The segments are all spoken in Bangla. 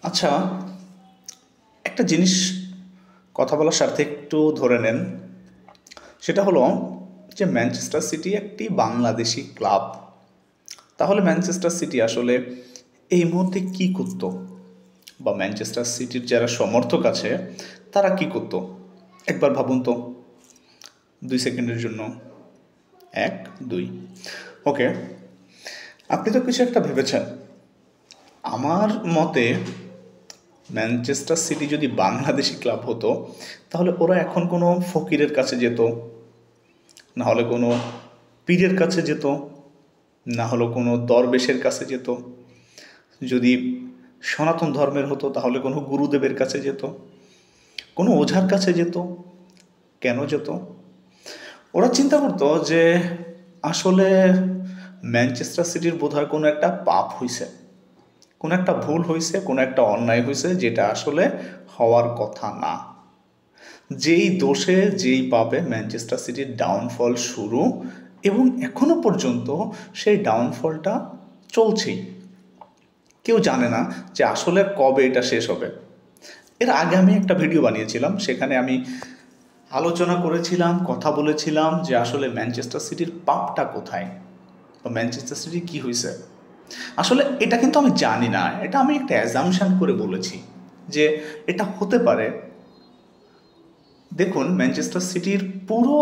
আচ্ছা, একটা জিনিস কথা বলার স্বার্থে একটু ধরে নেন। সেটা হলো যে ম্যানচেস্টার সিটি একটি বাংলাদেশি ক্লাব। তাহলে ম্যানচেস্টার সিটি আসলে এই মুহূর্তে কি করত, বা ম্যানচেস্টার সিটির যারা সমর্থক আছে তারা কি করত? একবার ভাবুন তো 2 সেকেন্ডের জন্য। 1 2। ওকে, আপনি তো কিছু একটা ভেবেছেন। আমার মতে ম্যানচেস্টার সিটি যদি বাংলাদেশি ক্লাব হতো তাহলে ওরা এখন কোনো ফকিরের কাছে যেত, না হলে কোনো পীরের কাছে যেত, না হলে কোনো দরবেশের কাছে যেত। যদি সনাতন ধর্মের হতো তাহলে কোনো গুরুদেবের কাছে যেত, কোনো ওঝার কাছে যেত। কেন যেত? ওরা চিন্তা করতো যে আসলে ম্যানচেস্টার সিটির বোধহয় কোনো একটা পাপ হয়েছে, কোনো একটা ভুল হয়েছে, কোনো একটা অন্যায় হয়েছে যেটা আসলে হওয়ার কথা না। যেই দোষে যেই পাপে ম্যানচেস্টার সিটির ডাউনফল শুরু, এবং এখনো পর্যন্ত সেই ডাউনফলটা চলছেই। কেউ জানে না যে আসলে কবে এটা শেষ হবে। এর আগে আমি একটা ভিডিও বানিয়েছিলাম, সেখানে আমি আলোচনা করেছিলাম, কথা বলেছিলাম যে আসলে ম্যানচেস্টার সিটির পাপটা কোথায়, বা ম্যানচেস্টার সিটি কী হয়েছে। আসলে এটা কিন্তু আমি জানি না, এটা আমি একটা অ্যাজামশান করে বলেছি যে এটা হতে পারে। দেখুন, ম্যানচেস্টার সিটির পুরো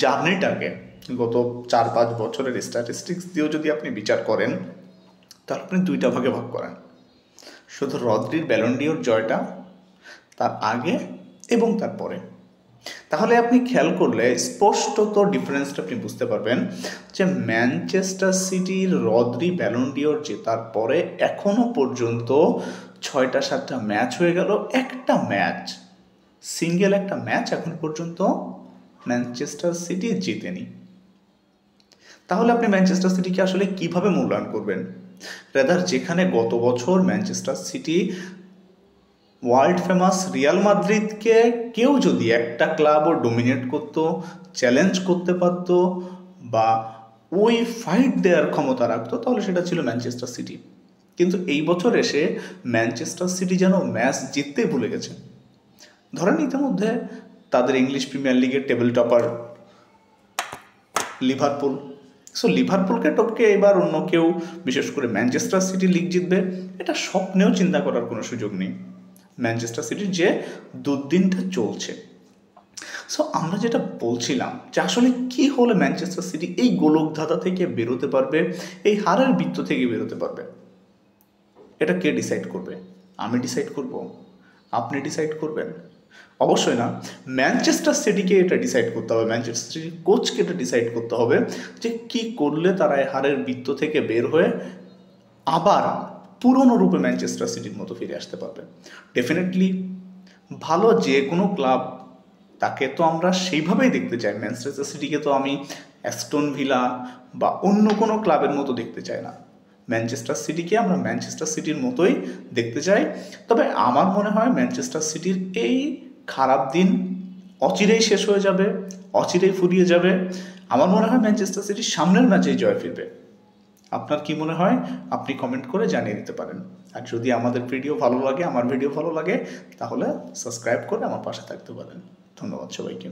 জার্নিটাকে গত 4-5 বছরের স্ট্যাটিস্টিক্স দিয়েও যদি আপনি বিচার করেন তাহলে আপনি 2টা ভাগে ভাগ করেন। শুধু রদ্রির ব্যালন ডিওর জয়টা, তার আগে এবং তারপরে। তাহলে আপনি খেয়াল করলে স্পষ্টত ডিফারেন্সটা আপনি বুঝতে পারবেন যে ম্যানচেস্টার সিটির রদ্রি ব্যালন ডিওর জেতার পরে এখনও পর্যন্ত 6টা-7টা ম্যাচ হয়ে গেল, একটা ম্যাচ, সিঙ্গেল একটা ম্যাচ এখন পর্যন্ত ম্যানচেস্টার সিটি জিতেনি। তাহলে আপনি ম্যানচেস্টার সিটিকে আসলে কিভাবে মূল্যায়ন করবেন? রাদার যেখানে গত বছর Manchester City world famous Real মাদ্রিদকে কেউ যদি একটা ক্লাবও ডোমিনেট করত, চ্যালেঞ্জ করতে পারত, বা ওই ফাইট দেওয়ার ক্ষমতা রাখতো, তাহলে সেটা ছিল ম্যানচেস্টার সিটি। কিন্তু এই বছর এসে ম্যানচেস্টার সিটি যেন ম্যাচ জিততে ভুলে গেছে। ধরেন ইতিমধ্যে তাদের ইংলিশ প্রিমিয়ার লিগের টেবিল টপার লিভারপুল। সো লিভারপুলকে টপকে এবার অন্য কেউ, বিশেষ করে ম্যানচেস্টার সিটি লিগ জিতবে, এটা স্বপ্নেও চিন্তা করার কোনো সুযোগ নেই। ম্যানচেস্টার সিটির যে দুর্দিনটা চলছে। সো আমরা যেটা বলছিলাম যে আসলে কি হলে ম্যানচেস্টার সিটি এই গোলকধাঁধা থেকে বেরোতে পারবে, এই হারের বৃত্ত থেকে বেরোতে পারবে, এটা কে ডিসাইড করবে? আমি ডিসাইড করব? আপনি ডিসাইড করবেন? অবশ্যই না। ম্যানচেস্টার সিটিকে এটা ডিসাইড করতে হবে, ম্যানচেস্টার সিটির কোচকে এটা ডিসাইড করতে হবে যে কি করলে তারা এই হারের বৃত্ত থেকে বের হয়ে আবার পুরনো রূপে ম্যানচেস্টার সিটির মতো ফিরে আসতে পারবে। ডেফিনেটলি ভালো যে কোনো ক্লাব, তাকে তো আমরা সেইভাবেই দেখতে চাই। ম্যানচেস্টার সিটিকে তো আমি অ্যাস্টন ভিলা বা অন্য কোনো ক্লাবের মতো দেখতে চাই না। ম্যানচেস্টার সিটিকে আমরা ম্যানচেস্টার সিটির মতোই দেখতে চাই। তবে আমার মনে হয় ম্যানচেস্টার সিটির এই খারাপ দিন অচিরেই শেষ হয়ে যাবে, অচিরেই ফুরিয়ে যাবে। আমার মনে হয় ম্যানচেস্টার সিটির সামনের ম্যাচেই জয় ফিরবে। আপনার কি মনে হয়? আপনি কমেন্ট করে জানিয়ে দিতে পারেন। আর যদি আমাদের ভিডিও ভালো লাগে, আমার ভিডিও ভালো লাগে, তাহলে সাবস্ক্রাইব করে আমার পাশে থাকতে পারেন। ধন্যবাদ সবাইকে।